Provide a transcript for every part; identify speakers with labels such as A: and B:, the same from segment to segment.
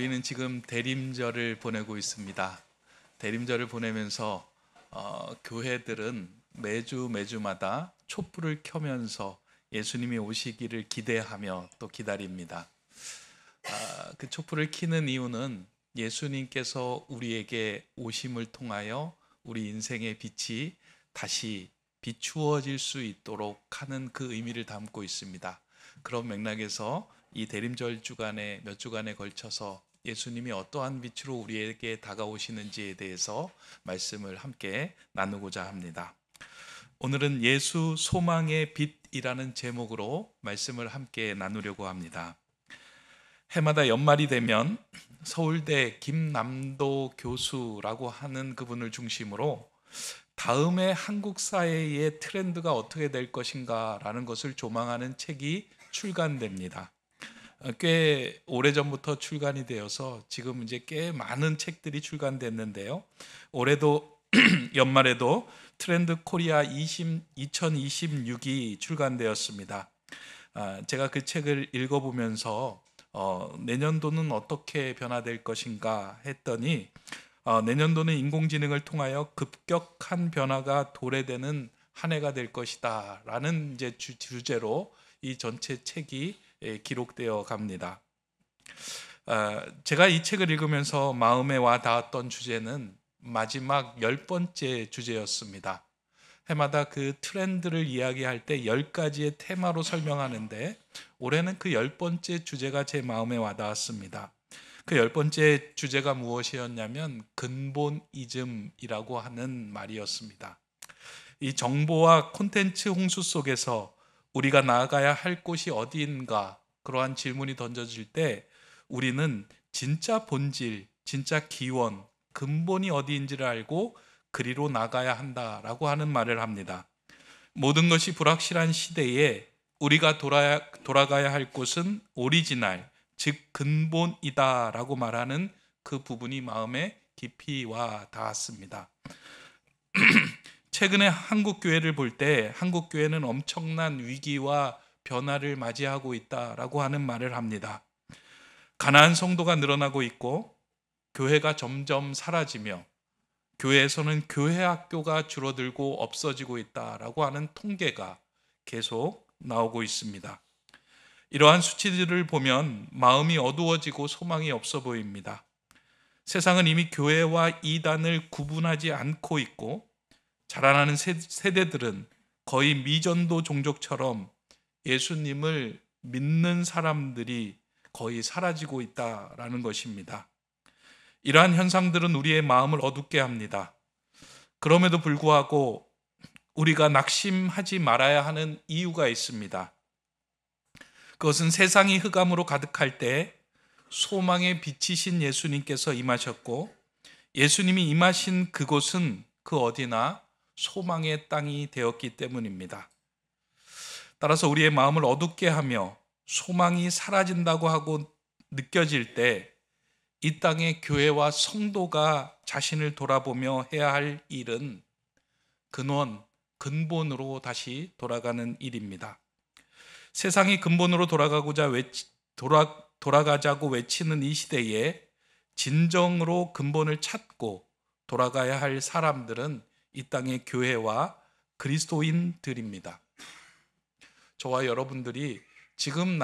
A: 우리는 지금 대림절을 보내고 있습니다. 대림절을 보내면서 교회들은 매주마다 촛불을 켜면서 예수님이 오시기를 기대하며 또 기다립니다. 그 촛불을 켜는 이유는 예수님께서 우리에게 오심을 통하여 우리 인생의 빛이 다시 비추어질 수 있도록 하는 그 의미를 담고 있습니다. 그런 맥락에서 이 대림절 주간에 몇 주간에 걸쳐서 예수님이 어떠한 빛으로 우리에게 다가오시는지에 대해서 말씀을 함께 나누고자 합니다. 오늘은 예수 소망의 빛이라는 제목으로 말씀을 함께 나누려고 합니다. 해마다 연말이 되면 서울대 김남도 교수라고 하는 그분을 중심으로 다음의 한국 사회의 트렌드가 어떻게 될 것인가 라는 것을 조망하는 책이 출간됩니다. 꽤 오래전부터 출간이 되어서 지금 이제 꽤 많은 책들이 출간됐는데요. 올해도 연말에도 트렌드 코리아 2026이 출간되었습니다. 제가 그 책을 읽어보면서 내년도는 어떻게 변화될 것인가 했더니 내년도는 인공지능을 통하여 급격한 변화가 도래되는 한 해가 될 것이다 라는 이제 주제로 이 전체 책이 기록되어 갑니다. 제가 이 책을 읽으면서 마음에 와 닿았던 주제는 마지막 10번째 주제였습니다. 해마다 그 트렌드를 이야기할 때 10가지의 테마로 설명하는데 올해는 그 10번째 주제가 제 마음에 와 닿았습니다. 그 10번째 주제가 무엇이었냐면 근본이즘이라고 하는 말이었습니다. 이 정보와 콘텐츠 홍수 속에서 우리가 나아가야 할 곳이 어디인가 그러한 질문이 던져질 때 우리는 진짜 본질, 진짜 기원, 근본이 어디인지를 알고 그리로 나가야 한다라고 하는 말을 합니다. 모든 것이 불확실한 시대에 우리가 돌아가야 할 곳은 오리지널, 즉 근본이다라고 말하는 그 부분이 마음에 깊이 와 닿았습니다. 최근에 한국 교회를 볼 때 한국 교회는 엄청난 위기와 변화를 맞이하고 있다라고 하는 말을 합니다. 가난한 성도가 늘어나고 있고 교회가 점점 사라지며 교회에서는 교회 학교가 줄어들고 없어지고 있다라고 하는 통계가 계속 나오고 있습니다. 이러한 수치들을 보면 마음이 어두워지고 소망이 없어 보입니다. 세상은 이미 교회와 이단을 구분하지 않고 있고 자라나는 세대들은 거의 미전도 종족처럼 예수님을 믿는 사람들이 거의 사라지고 있다라는 것입니다. 이러한 현상들은 우리의 마음을 어둡게 합니다. 그럼에도 불구하고 우리가 낙심하지 말아야 하는 이유가 있습니다. 그것은 세상이 흑암으로 가득할 때 소망의 빛이신 예수님께서 임하셨고 예수님이 임하신 그곳은 그 어디나 소망의 땅이 되었기 때문입니다. 따라서 우리의 마음을 어둡게 하며 소망이 사라진다고 하고 느껴질 때 이 땅의 교회와 성도가 자신을 돌아보며 해야 할 일은 근본으로 다시 돌아가는 일입니다. 세상이 근본으로 돌아가자고 외치는 이 시대에 진정으로 근본을 찾고 돌아가야 할 사람들은 이 땅의 교회와 그리스도인들입니다. 저와 여러분들이 지금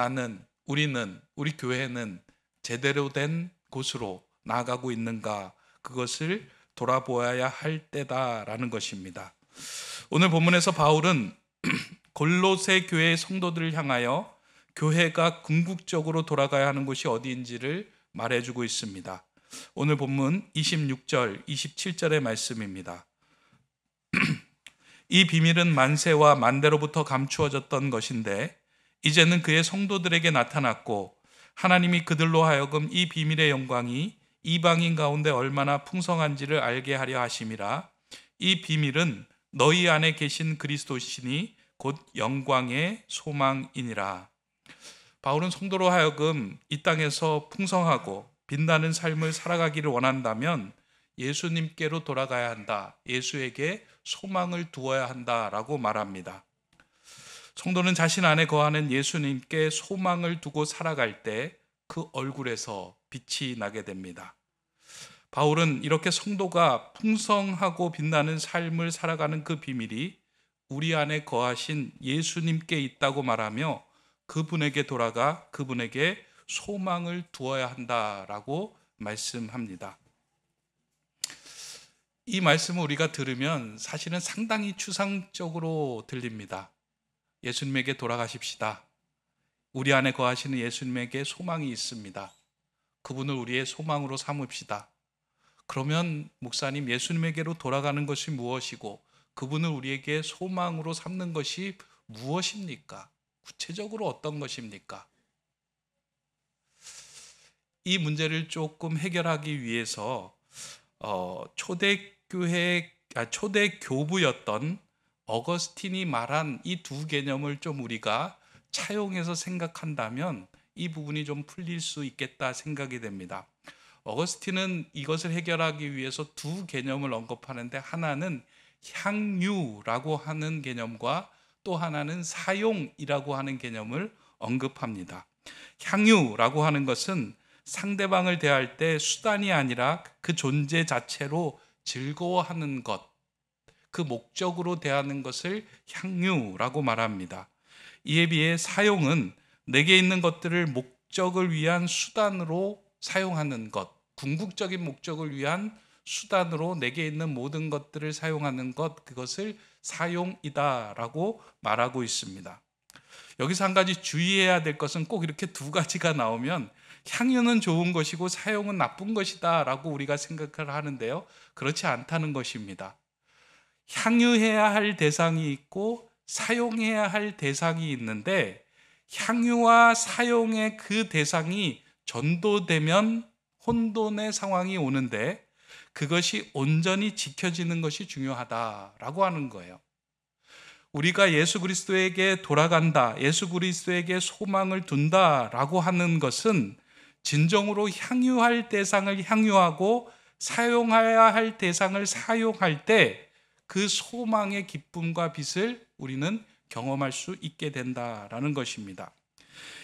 A: 우리 교회는 제대로 된 곳으로 나아가고 있는가 그것을 돌아보아야 할 때다라는 것입니다. 오늘 본문에서 바울은 골로새 교회의 성도들을 향하여 교회가 궁극적으로 돌아가야 하는 곳이 어디인지를 말해주고 있습니다. 오늘 본문 26절, 27절의 말씀입니다. 이 비밀은 만세와 만대로부터 감추어졌던 것인데 이제는 그의 성도들에게 나타났고 하나님이 그들로 하여금 이 비밀의 영광이 이방인 가운데 얼마나 풍성한지를 알게 하려 하심이라. 이 비밀은 너희 안에 계신 그리스도시니 곧 영광의 소망이니라. 바울은 성도로 하여금 이 땅에서 풍성하고 빛나는 삶을 살아가기를 원한다면 예수님께로 돌아가야 한다. 예수에게 소망을 두어야 한다라고 말합니다. 성도는 자신 안에 거하는 예수님께 소망을 두고 살아갈 때 그 얼굴에서 빛이 나게 됩니다. 바울은 이렇게 성도가 풍성하고 빛나는 삶을 살아가는 그 비밀이 우리 안에 거하신 예수님께 있다고 말하며 그분에게 돌아가 그분에게 소망을 두어야 한다라고 말씀합니다. 이 말씀을 우리가 들으면 사실은 상당히 추상적으로 들립니다. 예수님에게 돌아가십시다. 우리 안에 거하시는 예수님에게 소망이 있습니다. 그분을 우리의 소망으로 삼읍시다. 그러면 목사님, 예수님에게로 돌아가는 것이 무엇이고 그분을 우리에게 소망으로 삼는 것이 무엇입니까? 구체적으로 어떤 것입니까? 이 문제를 조금 해결하기 위해서 초대 교부였던 어거스틴이 말한 이 두 개념을 좀 우리가 차용해서 생각한다면 이 부분이 좀 풀릴 수 있겠다 생각이 됩니다. 어거스틴은 이것을 해결하기 위해서 두 개념을 언급하는데, 하나는 향유라고 하는 개념과 또 하나는 사용이라고 하는 개념을 언급합니다. 향유라고 하는 것은 상대방을 대할 때 수단이 아니라 그 존재 자체로 즐거워하는 것, 그 목적으로 대하는 것을 향유라고 말합니다. 이에 비해 사용은 내게 있는 것들을 목적을 위한 수단으로 사용하는 것, 궁극적인 목적을 위한 수단으로 내게 있는 모든 것들을 사용하는 것, 그것을 사용이다라고 말하고 있습니다. 여기서 한 가지 주의해야 될 것은, 꼭 이렇게 두 가지가 나오면 향유는 좋은 것이고 사용은 나쁜 것이다 라고 우리가 생각을 하는데요, 그렇지 않다는 것입니다. 향유해야 할 대상이 있고 사용해야 할 대상이 있는데, 향유와 사용의 그 대상이 전도되면 혼돈의 상황이 오는데 그것이 온전히 지켜지는 것이 중요하다라고 하는 거예요. 우리가 예수 그리스도에게 돌아간다, 예수 그리스도에게 소망을 둔다라고 하는 것은 진정으로 향유할 대상을 향유하고 사용해야 할 대상을 사용할 때 그 소망의 기쁨과 빛을 우리는 경험할 수 있게 된다라는 것입니다.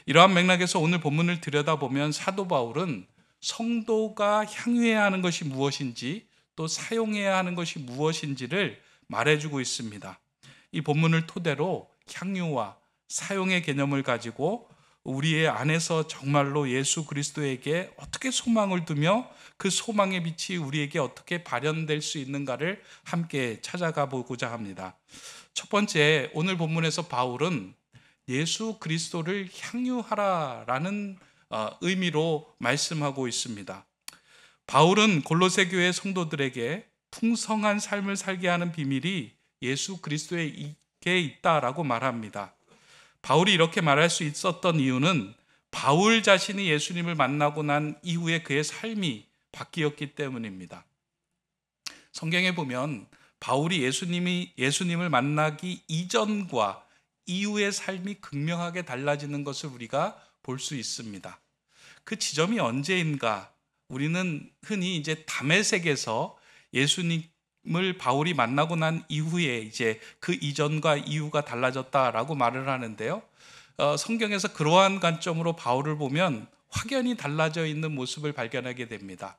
A: 이러한 맥락에서 오늘 본문을 들여다보면 사도 바울은 성도가 향유해야 하는 것이 무엇인지 또 사용해야 하는 것이 무엇인지를 말해주고 있습니다. 이 본문을 토대로 향유와 사용의 개념을 가지고 우리의 안에서 정말로 예수 그리스도에게 어떻게 소망을 두며 그 소망의 빛이 우리에게 어떻게 발현될 수 있는가를 함께 찾아가 보고자 합니다. 첫 번째, 오늘 본문에서 바울은 예수 그리스도를 향유하라라는 의미로 말씀하고 있습니다. 바울은 골로새 교회 성도들에게 풍성한 삶을 살게 하는 비밀이 예수 그리스도에게 있다라고 말합니다. 바울이 이렇게 말할 수 있었던 이유는 바울 자신이 예수님을 만나고 난 이후에 그의 삶이 바뀌었기 때문입니다. 성경에 보면 바울이 예수님을 만나기 이전과 이후의 삶이 극명하게 달라지는 것을 우리가 볼 수 있습니다. 그 지점이 언제인가? 우리는 흔히 이제 다메섹에서 예수님을 바울이 만나고 난 이후에 이제 그 이전과 이후가 달라졌다라고 말을 하는데요. 성경에서 그러한 관점으로 바울을 보면 확연히 달라져 있는 모습을 발견하게 됩니다.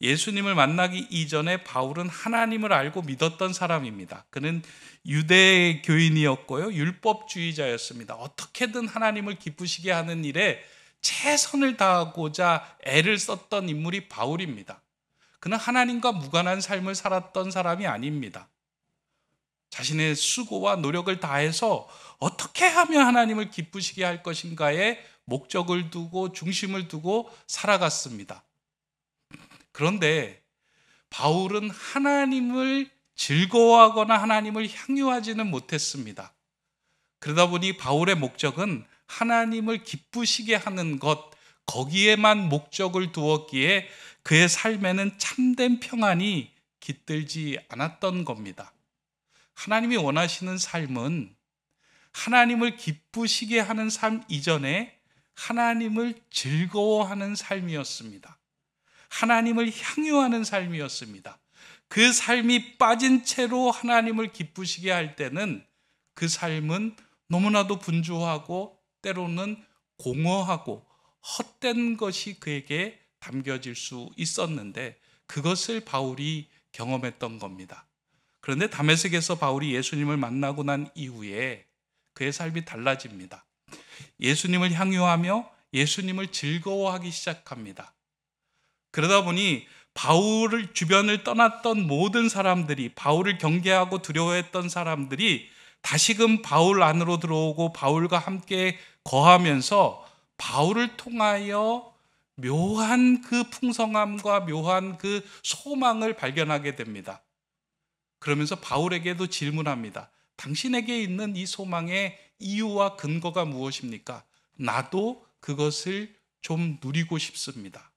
A: 예수님을 만나기 이전에 바울은 하나님을 알고 믿었던 사람입니다. 그는 유대 교인이었고요, 율법주의자였습니다. 어떻게든 하나님을 기쁘시게 하는 일에 최선을 다하고자 애를 썼던 인물이 바울입니다. 그는 하나님과 무관한 삶을 살았던 사람이 아닙니다. 자신의 수고와 노력을 다해서 어떻게 하면 하나님을 기쁘시게 할 것인가에 목적을 두고 중심을 두고 살아갔습니다. 그런데 바울은 하나님을 즐거워하거나 하나님을 향유하지는 못했습니다. 그러다 보니 바울의 목적은 하나님을 기쁘시게 하는 것, 거기에만 목적을 두었기에 그의 삶에는 참된 평안이 깃들지 않았던 겁니다. 하나님이 원하시는 삶은 하나님을 기쁘시게 하는 삶 이전에 하나님을 즐거워하는 삶이었습니다. 하나님을 향유하는 삶이었습니다. 그 삶이 빠진 채로 하나님을 기쁘시게 할 때는 그 삶은 너무나도 분주하고 때로는 공허하고 헛된 것이 그에게 담겨질 수 있었는데 그것을 바울이 경험했던 겁니다. 그런데 다메섹에서 바울이 예수님을 만나고 난 이후에 그의 삶이 달라집니다. 예수님을 향유하며 예수님을 즐거워하기 시작합니다. 그러다 보니 바울을 주변을 떠났던 모든 사람들이, 바울을 경계하고 두려워했던 사람들이 다시금 바울 안으로 들어오고 바울과 함께 거하면서 바울을 통하여 묘한 그 풍성함과 묘한 그 소망을 발견하게 됩니다. 그러면서 바울에게도 질문합니다. 당신에게 있는 이 소망의 이유와 근거가 무엇입니까? 나도 그것을 좀 누리고 싶습니다.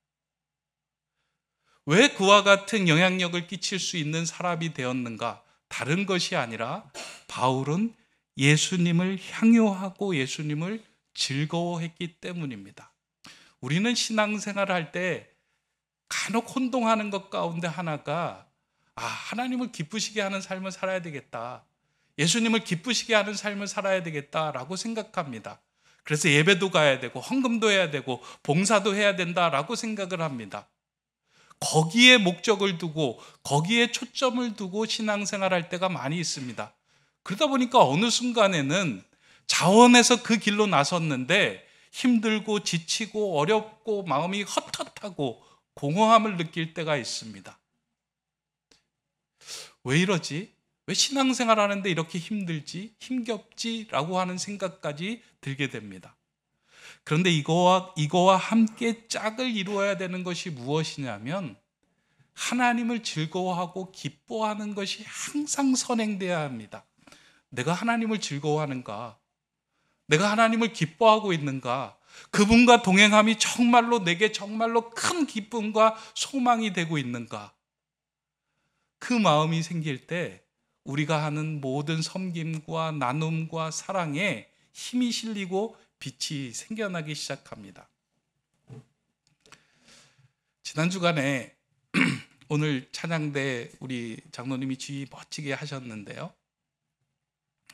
A: 왜 그와 같은 영향력을 끼칠 수 있는 사람이 되었는가? 다른 것이 아니라 바울은 예수님을 향유하고 예수님을 즐거워했기 때문입니다. 우리는 신앙생활을 할 때 간혹 혼동하는 것 가운데 하나가 하나님을 기쁘시게 하는 삶을 살아야 되겠다. 예수님을 기쁘시게 하는 삶을 살아야 되겠다라고 생각합니다. 그래서 예배도 가야 되고 헌금도 해야 되고 봉사도 해야 된다라고 생각을 합니다. 거기에 목적을 두고 거기에 초점을 두고 신앙생활할 때가 많이 있습니다. 그러다 보니까 어느 순간에는 자원해서 그 길로 나섰는데 힘들고 지치고 어렵고 마음이 헛헛하고 공허함을 느낄 때가 있습니다. 왜 이러지? 왜 신앙생활 하는데 이렇게 힘들지? 힘겹지? 라고 하는 생각까지 들게 됩니다. 그런데 이거와 함께 짝을 이루어야 되는 것이 무엇이냐면 하나님을 즐거워하고 기뻐하는 것이 항상 선행돼야 합니다. 내가 하나님을 즐거워하는가? 내가 하나님을 기뻐하고 있는가? 그분과 동행함이 정말로 내게 정말로 큰 기쁨과 소망이 되고 있는가? 그 마음이 생길 때 우리가 하는 모든 섬김과 나눔과 사랑에 힘이 실리고 빛이 생겨나기 시작합니다. 지난 주간에 오늘 찬양대 우리 장로님이 지휘 멋지게 하셨는데요.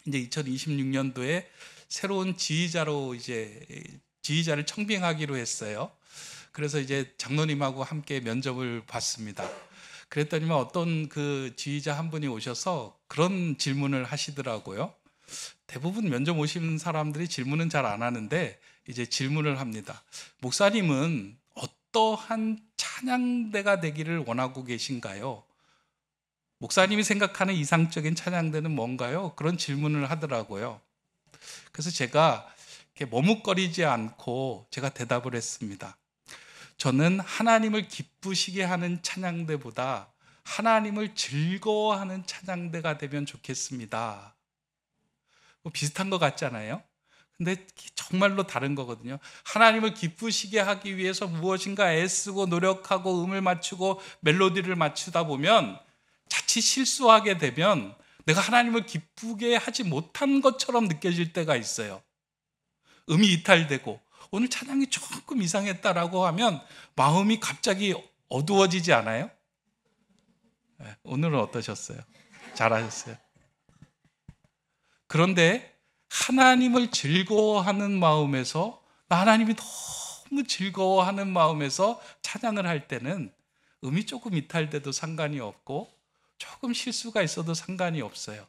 A: 이제 2026년도에 새로운 지휘자로 지휘자를 청빙하기로 했어요. 그래서 이제 장로님하고 함께 면접을 봤습니다. 그랬더니만 어떤 그 지휘자 한 분이 오셔서 그런 질문을 하시더라고요. 대부분 면접 오시는 사람들이 질문은 잘 안 하는데 이제 질문을 합니다. 목사님은 어떠한 찬양대가 되기를 원하고 계신가요? 목사님이 생각하는 이상적인 찬양대는 뭔가요? 그런 질문을 하더라고요. 그래서 제가 이렇게 머뭇거리지 않고 제가 대답을 했습니다. 저는 하나님을 기쁘시게 하는 찬양대보다 하나님을 즐거워하는 찬양대가 되면 좋겠습니다. 비슷한 것 같잖아요. 근데 정말로 다른 거거든요. 하나님을 기쁘시게 하기 위해서 무엇인가 애쓰고 노력하고 음을 맞추고 멜로디를 맞추다 보면 자칫 실수하게 되면 내가 하나님을 기쁘게 하지 못한 것처럼 느껴질 때가 있어요. 음이 이탈되고 오늘 찬양이 조금 이상했다라고 하면 마음이 갑자기 어두워지지 않아요? 네, 오늘은 어떠셨어요? 잘하셨어요? 그런데 하나님을 즐거워하는 마음에서, 하나님이 너무 즐거워하는 마음에서 찬양을 할 때는 음이 조금 이탈돼도 상관이 없고 조금 실수가 있어도 상관이 없어요.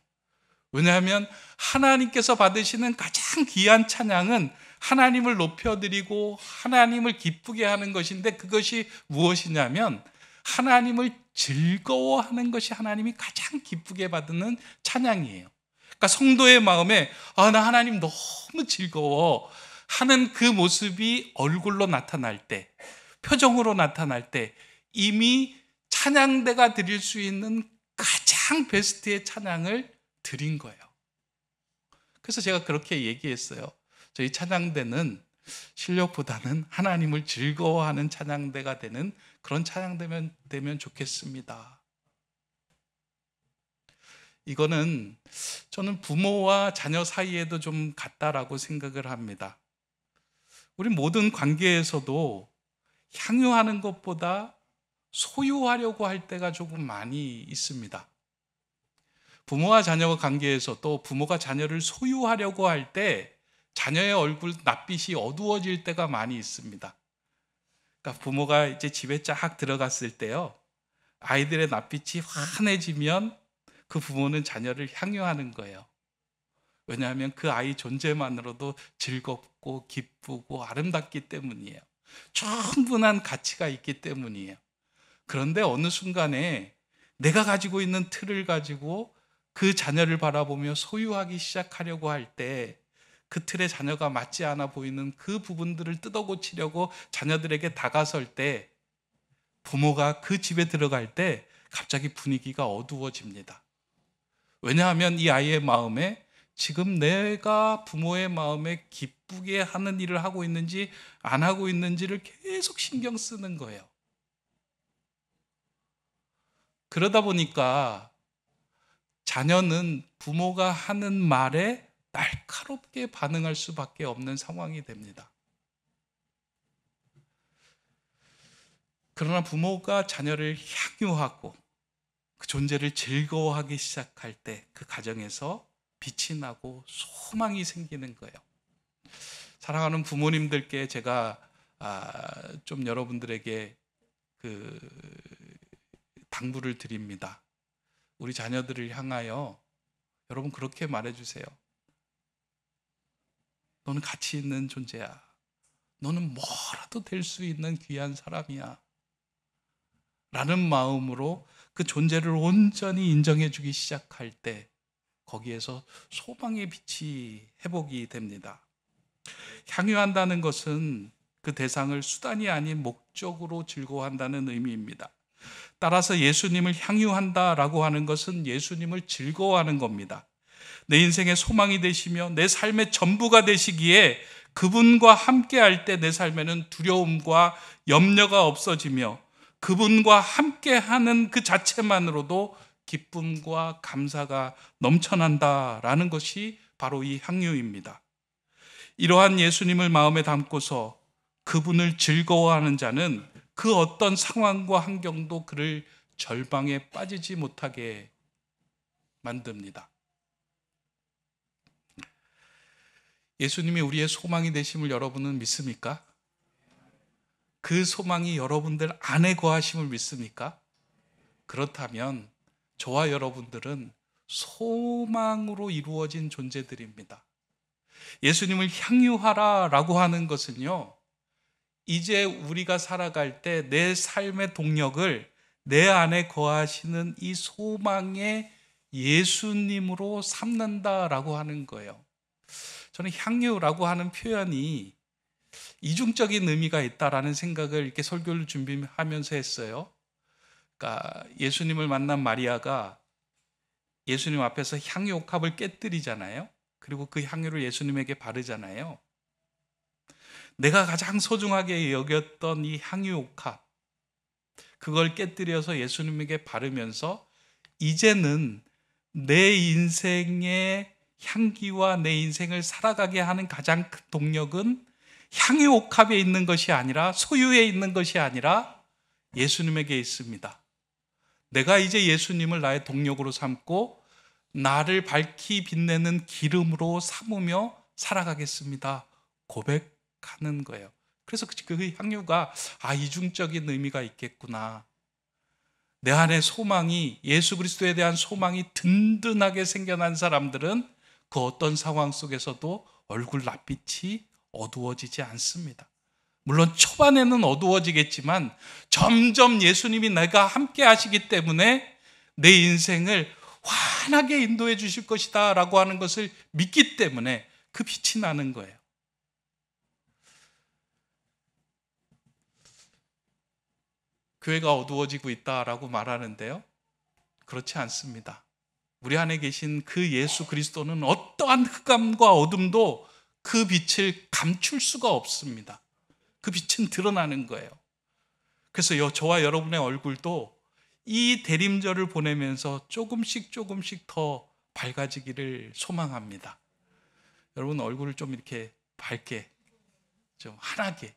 A: 왜냐하면 하나님께서 받으시는 가장 귀한 찬양은 하나님을 높여드리고 하나님을 기쁘게 하는 것인데, 그것이 무엇이냐면 하나님을 즐거워하는 것이 하나님이 가장 기쁘게 받는 찬양이에요. 그러니까 성도의 마음에 나 하나님 너무 즐거워 하는 그 모습이 얼굴로 나타날 때, 표정으로 나타날 때 이미 찬양대가 드릴 수 있는 가장 베스트의 찬양을 드린 거예요. 그래서 제가 그렇게 얘기했어요. 저희 찬양대는 실력보다는 하나님을 즐거워하는 찬양대가 되는 그런 찬양되면 좋겠습니다. 이거는 저는 부모와 자녀 사이에도 좀 같다라고 생각을 합니다. 우리 모든 관계에서도 향유하는 것보다 소유하려고 할 때가 조금 많이 있습니다. 부모와 자녀 관계에서도 부모가 자녀를 소유하려고 할 때 자녀의 얼굴 낯빛이 어두워질 때가 많이 있습니다. 그러니까 부모가 이제 집에 쫙 들어갔을 때요, 아이들의 낯빛이 환해지면 그 부모는 자녀를 향유하는 거예요. 왜냐하면 그 아이 존재만으로도 즐겁고 기쁘고 아름답기 때문이에요. 충분한 가치가 있기 때문이에요. 그런데 어느 순간에 내가 가지고 있는 틀을 가지고 그 자녀를 바라보며 소유하기 시작하려고 할 때, 그 틀에 자녀가 맞지 않아 보이는 그 부분들을 뜯어고치려고 자녀들에게 다가설 때, 부모가 그 집에 들어갈 때 갑자기 분위기가 어두워집니다. 왜냐하면 이 아이의 마음에 지금 내가 부모의 마음에 기쁘게 하는 일을 하고 있는지 안 하고 있는지를 계속 신경 쓰는 거예요. 그러다 보니까 자녀는 부모가 하는 말에 날카롭게 반응할 수밖에 없는 상황이 됩니다. 그러나 부모가 자녀를 향유하고 그 존재를 즐거워하기 시작할 때 그 가정에서 빛이 나고 소망이 생기는 거예요. 사랑하는 부모님들께 제가 좀 여러분들에게 그 당부를 드립니다. 우리 자녀들을 향하여 여러분 그렇게 말해주세요. 너는 가치 있는 존재야. 너는 뭐라도 될 수 있는 귀한 사람이야. 라는 마음으로 그 존재를 온전히 인정해 주기 시작할 때 거기에서 소망의 빛이 회복이 됩니다. 향유한다는 것은 그 대상을 수단이 아닌 목적으로 즐거워한다는 의미입니다. 따라서 예수님을 향유한다라고 하는 것은 예수님을 즐거워하는 겁니다. 내 인생의 소망이 되시며 내 삶의 전부가 되시기에 그분과 함께 할 때 내 삶에는 두려움과 염려가 없어지며 그분과 함께 하는 그 자체만으로도 기쁨과 감사가 넘쳐난다라는 것이 바로 이 향유입니다. 이러한 예수님을 마음에 담고서 그분을 즐거워하는 자는 그 어떤 상황과 환경도 그를 절방에 빠지지 못하게 만듭니다. 예수님이 우리의 소망이 되심을 여러분은 믿습니까? 그 소망이 여러분들 안에 거하심을 믿습니까? 그렇다면 저와 여러분들은 소망으로 이루어진 존재들입니다. 예수님을 향유하라라고 하는 것은요, 이제 우리가 살아갈 때 내 삶의 동력을 내 안에 거하시는 이 소망의 예수님으로 삼는다라고 하는 거예요. 저는 향유라고 하는 표현이 이중적인 의미가 있다라는 생각을 이렇게 설교를 준비하면서 했어요. 그러니까 예수님을 만난 마리아가 예수님 앞에서 향유 옥합을 깨뜨리잖아요. 그리고 그 향유를 예수님에게 바르잖아요. 내가 가장 소중하게 여겼던 이 향유 옥합, 그걸 깨뜨려서 예수님에게 바르면서 이제는 내 인생의 향기와 내 인생을 살아가게 하는 가장 큰 동력은 향유 옥합에 있는 것이 아니라, 소유에 있는 것이 아니라 예수님에게 있습니다. 내가 이제 예수님을 나의 동력으로 삼고 나를 밝히 빛내는 기름으로 삼으며 살아가겠습니다. 고백하는 거예요. 그래서 그 향유가 이중적인 의미가 있겠구나. 내 안에 소망이, 예수 그리스도에 대한 소망이 든든하게 생겨난 사람들은 그 어떤 상황 속에서도 얼굴 낯빛이 어두워지지 않습니다. 물론 초반에는 어두워지겠지만 점점 예수님이 내가 함께 하시기 때문에 내 인생을 환하게 인도해 주실 것이다 라고 하는 것을 믿기 때문에 그 빛이 나는 거예요. 교회가 어두워지고 있다라고 말하는데요, 그렇지 않습니다. 우리 안에 계신 그 예수 그리스도는 어떠한 흑암과 어둠도 그 빛을 감출 수가 없습니다. 그 빛은 드러나는 거예요. 그래서 저와 여러분의 얼굴도 이 대림절을 보내면서 조금씩 더 밝아지기를 소망합니다. 여러분 얼굴을 좀 이렇게 밝게, 좀 환하게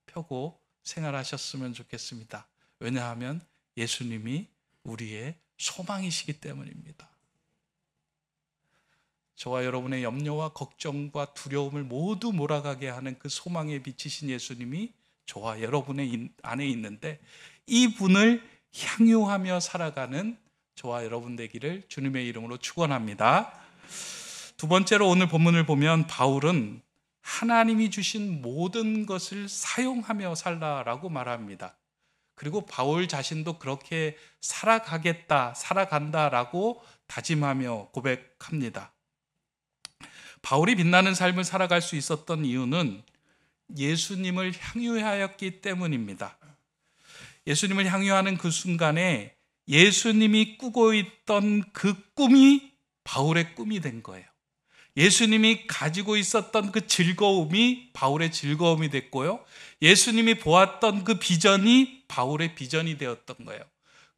A: 펴고 생활하셨으면 좋겠습니다. 왜냐하면 예수님이 우리의 소망이시기 때문입니다. 저와 여러분의 염려와 걱정과 두려움을 모두 몰아가게 하는 그 소망에 비치신 예수님이 저와 여러분의 안에 있는데 이 분을 향유하며 살아가는 저와 여러분 되기를 주님의 이름으로 축원합니다. 두 번째로 오늘 본문을 보면 바울은 하나님이 주신 모든 것을 사용하며 살라라고 말합니다. 그리고 바울 자신도 그렇게 살아간다라고 다짐하며 고백합니다. 바울이 빛나는 삶을 살아갈 수 있었던 이유는 예수님을 향유하였기 때문입니다. 예수님을 향유하는 그 순간에 예수님이 꾸고 있던 그 꿈이 바울의 꿈이 된 거예요. 예수님이 가지고 있었던 그 즐거움이 바울의 즐거움이 됐고요. 예수님이 보았던 그 비전이 바울의 비전이 되었던 거예요.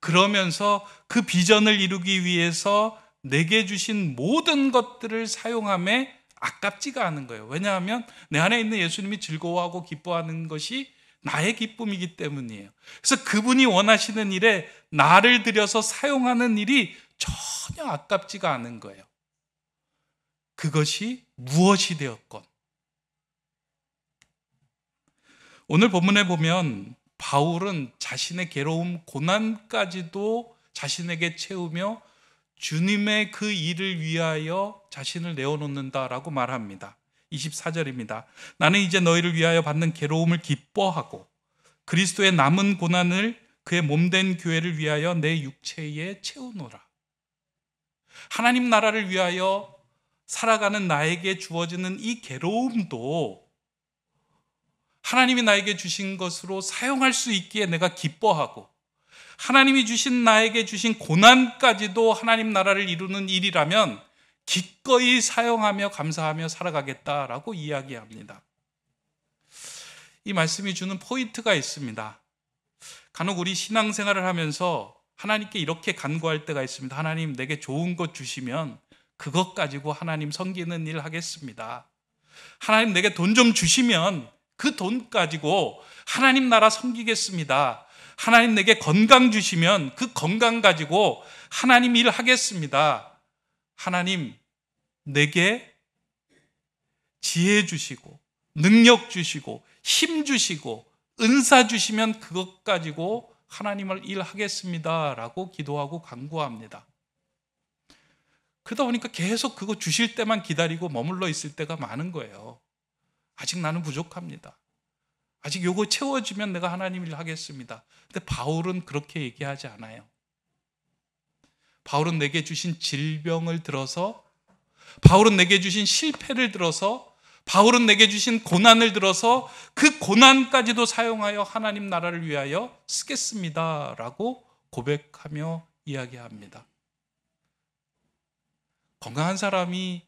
A: 그러면서 그 비전을 이루기 위해서 내게 주신 모든 것들을 사용함에 아깝지가 않은 거예요. 왜냐하면 내 안에 있는 예수님이 즐거워하고 기뻐하는 것이 나의 기쁨이기 때문이에요. 그래서 그분이 원하시는 일에 나를 들여서 사용하는 일이 전혀 아깝지가 않은 거예요. 그것이 무엇이 되었건. 오늘 본문에 보면 바울은 자신의 괴로움, 고난까지도 자신에게 채우며 주님의 그 일을 위하여 자신을 내어놓는다라고 말합니다. 24절입니다. 나는 이제 너희를 위하여 받는 괴로움을 기뻐하고 그리스도의 남은 고난을 그의 몸된 교회를 위하여 내 육체에 채우노라. 하나님 나라를 위하여 살아가는 나에게 주어지는 이 괴로움도 하나님이 나에게 주신 것으로 사용할 수 있기에 내가 기뻐하고, 하나님이 주신 나에게 주신 고난까지도 하나님 나라를 이루는 일이라면 기꺼이 사용하며 감사하며 살아가겠다라고 이야기합니다. 이 말씀이 주는 포인트가 있습니다. 간혹 우리 신앙생활을 하면서 하나님께 이렇게 간구할 때가 있습니다. 하나님, 내게 좋은 것 주시면 그것 가지고 하나님 섬기는 일 하겠습니다. 하나님, 내게 돈 좀 주시면 그 돈 가지고 하나님 나라 섬기겠습니다. 하나님, 내게 건강 주시면 그 건강 가지고 하나님 일 하겠습니다. 하나님, 내게 지혜 주시고 능력 주시고 힘 주시고 은사 주시면 그것 가지고 하나님을 일하겠습니다 라고 기도하고 간구합니다. 그러다 보니까 계속 그거 주실 때만 기다리고 머물러 있을 때가 많은 거예요. 아직 나는 부족합니다. 아직 요거 채워지면 내가 하나님 일 하겠습니다. 근데 바울은 그렇게 얘기하지 않아요. 바울은 내게 주신 질병을 들어서, 바울은 내게 주신 실패를 들어서, 바울은 내게 주신 고난을 들어서 그 고난까지도 사용하여 하나님 나라를 위하여 쓰겠습니다 라고 고백하며 이야기합니다. 건강한 사람이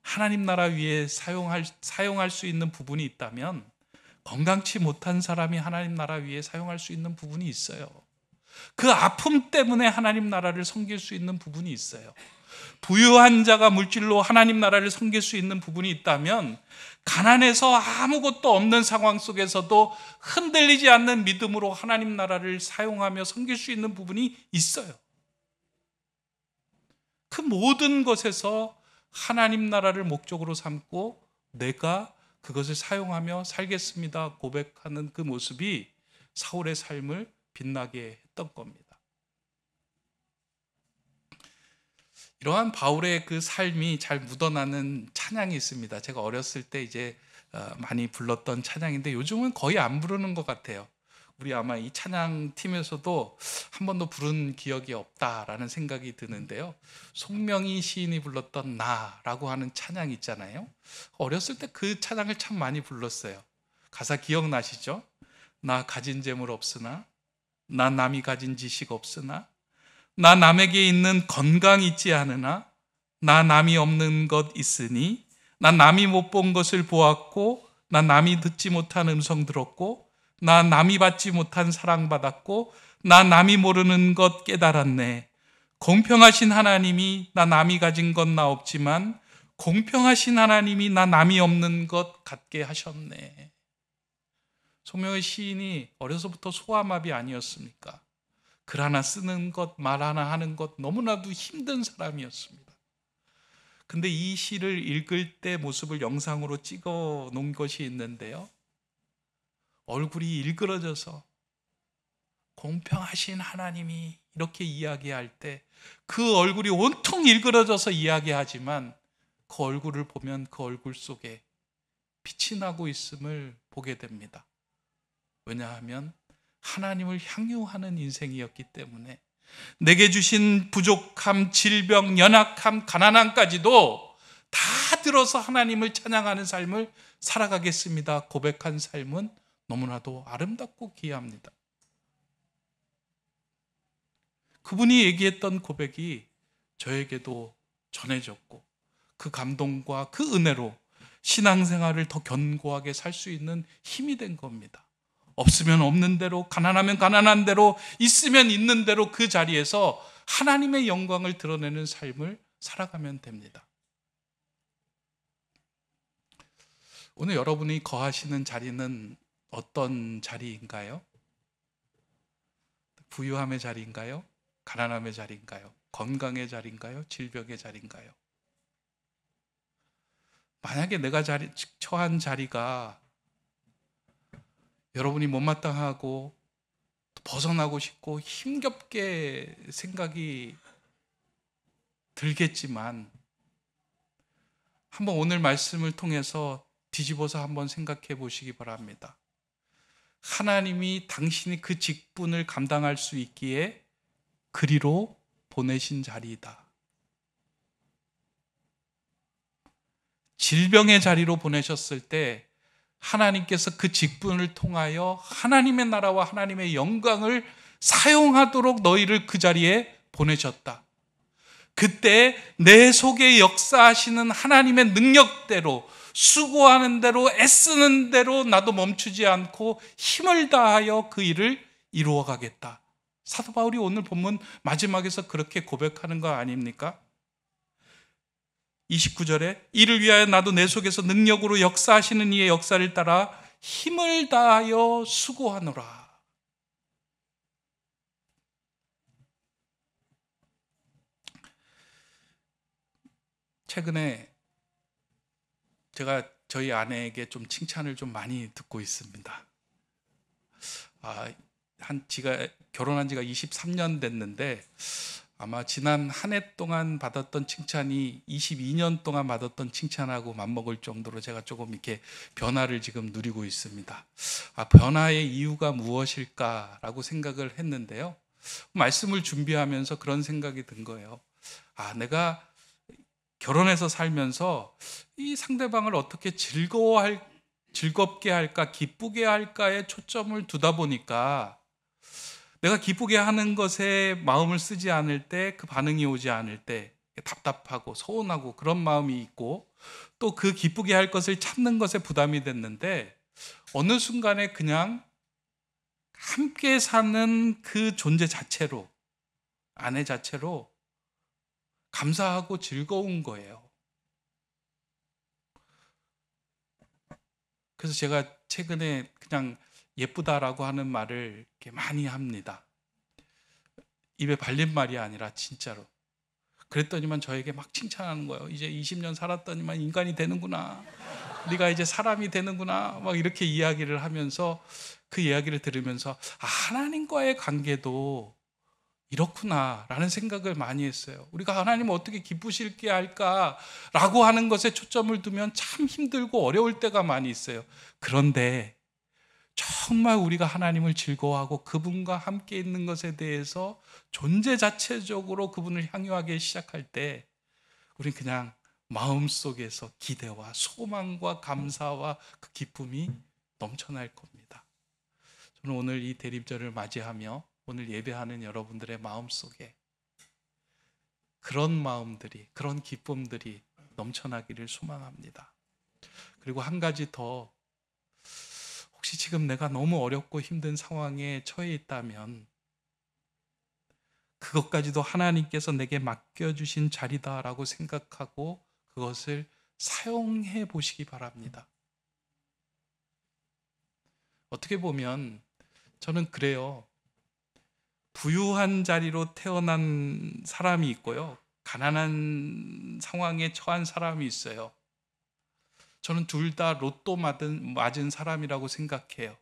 A: 하나님 나라 위에 사용할 수 있는 부분이 있다면 건강치 못한 사람이 하나님 나라 위에 사용할 수 있는 부분이 있어요. 그 아픔 때문에 하나님 나라를 섬길 수 있는 부분이 있어요. 부유한 자가 물질로 하나님 나라를 섬길 수 있는 부분이 있다면 가난해서 아무것도 없는 상황 속에서도 흔들리지 않는 믿음으로 하나님 나라를 사용하며 섬길 수 있는 부분이 있어요. 그 모든 것에서 하나님 나라를 목적으로 삼고 내가 그것을 사용하며 살겠습니다 고백하는 그 모습이 사울의 삶을 빛나게 했던 겁니다. 이러한 바울의 그 삶이 잘 묻어나는 찬양이 있습니다. 제가 어렸을 때 이제 많이 불렀던 찬양인데 요즘은 거의 안 부르는 것 같아요. 우리 아마 이 찬양 팀에서도 한 번도 부른 기억이 없다라는 생각이 드는데요. 송명희 시인이 불렀던 나라고 하는 찬양 있잖아요. 어렸을 때 그 찬양을 참 많이 불렀어요. 가사 기억나시죠? 나 가진 재물 없으나, 나 남이 가진 지식 없으나, 나 남에게 있는 건강 있지 않으나, 나 남이 없는 것 있으니, 나 남이 못 본 것을 보았고, 나 남이 듣지 못한 음성 들었고, 나 남이 받지 못한 사랑 받았고, 나 남이 모르는 것 깨달았네. 공평하신 하나님이 나 남이 가진 건 나 없지만 공평하신 하나님이 나 남이 없는 것 갖게 하셨네. 송명의 시인이 어려서부터 소아마비 아니었습니까? 글 하나 쓰는 것, 말 하나 하는 것 너무나도 힘든 사람이었습니다. 근데 이 시를 읽을 때 모습을 영상으로 찍어 놓은 것이 있는데요. 얼굴이 일그러져서 공평하신 하나님이 이렇게 이야기할 때 그 얼굴이 온통 일그러져서 이야기하지만 그 얼굴을 보면 그 얼굴 속에 빛이 나고 있음을 보게 됩니다. 왜냐하면 하나님을 향유하는 인생이었기 때문에 내게 주신 부족함, 질병, 연약함, 가난함까지도 다 들어서 하나님을 찬양하는 삶을 살아가겠습니다. 고백한 삶은 너무나도 아름답고 귀합니다. 그분이 얘기했던 고백이 저에게도 전해졌고 그 감동과 그 은혜로 신앙생활을 더 견고하게 살 수 있는 힘이 된 겁니다. 없으면 없는 대로, 가난하면 가난한 대로, 있으면 있는 대로 그 자리에서 하나님의 영광을 드러내는 삶을 살아가면 됩니다. 오늘 여러분이 거하시는 자리는 어떤 자리인가요? 부유함의 자리인가요? 가난함의 자리인가요? 건강의 자리인가요? 질병의 자리인가요? 만약에 내가 처한 자리가 여러분이 못마땅하고 벗어나고 싶고 힘겹게 생각이 들겠지만 한번 오늘 말씀을 통해서 뒤집어서 한번 생각해 보시기 바랍니다. 하나님이 당신이 그 직분을 감당할 수 있기에 그리로 보내신 자리이다. 질병의 자리로 보내셨을 때 하나님께서 그 직분을 통하여 하나님의 나라와 하나님의 영광을 사용하도록 너희를 그 자리에 보내셨다. 그때 내 속에 역사하시는 하나님의 능력대로, 수고하는 대로, 애쓰는 대로 나도 멈추지 않고 힘을 다하여 그 일을 이루어 가겠다. 사도 바울이 오늘 본문 마지막에서 그렇게 고백하는 거 아닙니까? 29절에 이를 위하여 나도 내 속에서 능력으로 역사하시는 이의 역사를 따라 힘을 다하여 수고하노라. 최근에 제가 저희 아내에게 좀 칭찬을 좀 많이 듣고 있습니다. 지가 결혼한 지가 23년 됐는데 아마 지난 한 해 동안 받았던 칭찬이 22년 동안 받았던 칭찬하고 맞먹을 정도로 제가 조금 이렇게 변화를 지금 누리고 있습니다. 변화의 이유가 무엇일까라고 생각을 했는데요. 말씀을 준비하면서 그런 생각이 든 거예요. 내가 결혼해서 살면서 이 상대방을 어떻게 즐겁게 할까, 기쁘게 할까에 초점을 두다 보니까 내가 기쁘게 하는 것에 마음을 쓰지 않을 때, 그 반응이 오지 않을 때 답답하고 서운하고 그런 마음이 있고, 또 그 기쁘게 할 것을 찾는 것에 부담이 됐는데 어느 순간에 그냥 함께 사는 그 존재 자체로, 아내 자체로 감사하고 즐거운 거예요. 그래서 제가 최근에 그냥 예쁘다라고 하는 말을 이렇게 많이 합니다. 입에 발린 말이 아니라 진짜로. 그랬더니만 저에게 막 칭찬하는 거예요. 이제 20년 살았더니만 인간이 되는구나. 네가 이제 사람이 되는구나. 막 이렇게 이야기를 하면서 그 이야기를 들으면서 하나님과의 관계도 이렇구나 라는 생각을 많이 했어요. 우리가 하나님을 어떻게 기쁘실게 할까라고 하는 것에 초점을 두면 참 힘들고 어려울 때가 많이 있어요. 그런데 정말 우리가 하나님을 즐거워하고 그분과 함께 있는 것에 대해서 존재 자체적으로 그분을 향유하기 시작할 때 우리는 그냥 마음속에서 기대와 소망과 감사와 그 기쁨이 넘쳐날 겁니다. 저는 오늘 이 대림절을 맞이하며 오늘 예배하는 여러분들의 마음속에 그런 마음들이, 그런 기쁨들이 넘쳐나기를 소망합니다. 그리고 한 가지 더, 혹시 지금 내가 너무 어렵고 힘든 상황에 처해 있다면 그것까지도 하나님께서 내게 맡겨주신 자리다라고 생각하고 그것을 사용해 보시기 바랍니다. 어떻게 보면 저는 그래요. 부유한 자리로 태어난 사람이 있고요, 가난한 상황에 처한 사람이 있어요. 저는 둘 다 로또 맞은 사람이라고 생각해요.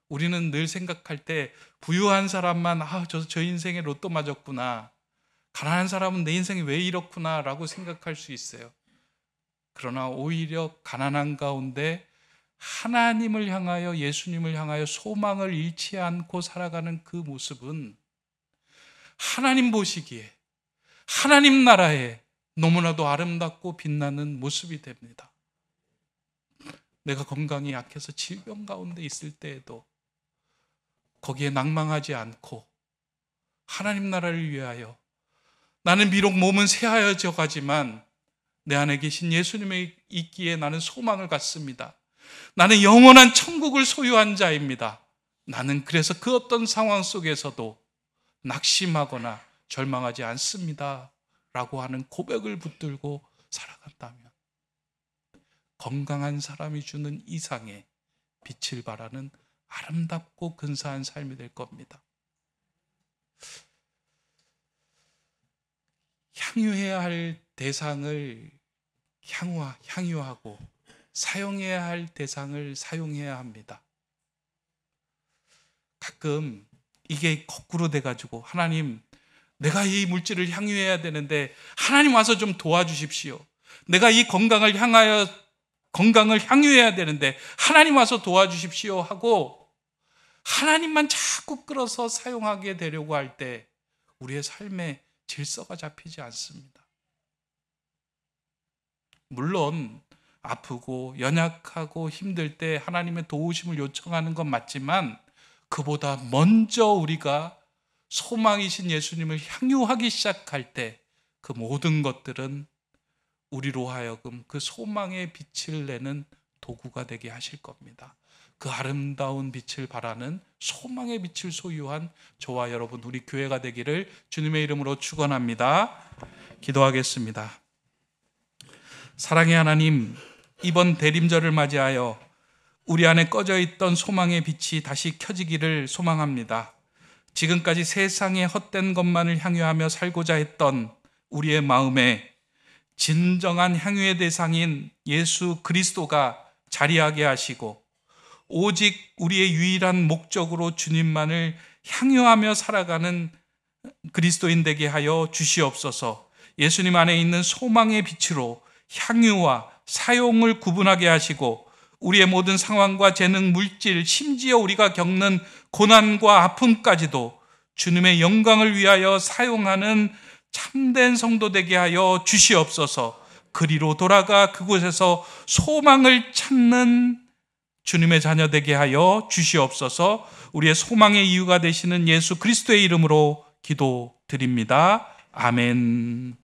A: 우리는 늘 생각할 때 부유한 사람만 저 인생에 로또 맞았구나, 가난한 사람은 내 인생이 왜 이렇구나 라고 생각할 수 있어요. 그러나 오히려 가난한 가운데 하나님을 향하여, 예수님을 향하여 소망을 잃지 않고 살아가는 그 모습은 하나님 보시기에, 하나님 나라에 너무나도 아름답고 빛나는 모습이 됩니다. 내가 건강이 약해서 질병 가운데 있을 때에도 거기에 낭망하지 않고 하나님 나라를 위하여, 나는 비록 몸은 새하여져 가지만 내 안에 계신 예수님의 있기에 나는 소망을 갖습니다. 나는 영원한 천국을 소유한 자입니다. 나는 그래서 그 어떤 상황 속에서도 낙심하거나 절망하지 않습니다 라고 하는 고백을 붙들고 살아간다면 건강한 사람이 주는 이상의 빛을 발하는 아름답고 근사한 삶이 될 겁니다. 향유해야 할 대상을 향유하고 사용해야 할 대상을 사용해야 합니다. 가끔 이게 거꾸로 돼가지고, 하나님, 내가 이 물질을 향유해야 되는데 하나님 와서 좀 도와주십시오. 내가 이 건강을 향유해야 되는데 하나님 와서 도와주십시오 하고 하나님만 자꾸 끌어서 사용하게 되려고 할 때 우리의 삶에 질서가 잡히지 않습니다. 물론 아프고 연약하고 힘들 때 하나님의 도우심을 요청하는 건 맞지만, 그보다 먼저 우리가 소망이신 예수님을 향유하기 시작할 때 그 모든 것들은 우리로 하여금 그 소망의 빛을 내는 도구가 되게 하실 겁니다. 그 아름다운 빛을 발하는 소망의 빛을 소유한 저와 여러분, 우리 교회가 되기를 주님의 이름으로 축원합니다. 기도하겠습니다. 사랑의 하나님, 이번 대림절을 맞이하여 우리 안에 꺼져 있던 소망의 빛이 다시 켜지기를 소망합니다. 지금까지 세상의 헛된 것만을 향유하며 살고자 했던 우리의 마음에 진정한 향유의 대상인 예수 그리스도가 자리하게 하시고, 오직 우리의 유일한 목적으로 주님만을 향유하며 살아가는 그리스도인 되게 하여 주시옵소서. 예수님 안에 있는 소망의 빛으로 향유와 사용을 구분하게 하시고, 우리의 모든 상황과 재능, 물질, 심지어 우리가 겪는 고난과 아픔까지도 주님의 영광을 위하여 사용하는 참된 성도 되게 하여 주시옵소서. 그리로 돌아가 그곳에서 소망을 찾는 주님의 자녀 되게 하여 주시옵소서. 우리의 소망의 이유가 되시는 예수 그리스도의 이름으로 기도드립니다. 아멘.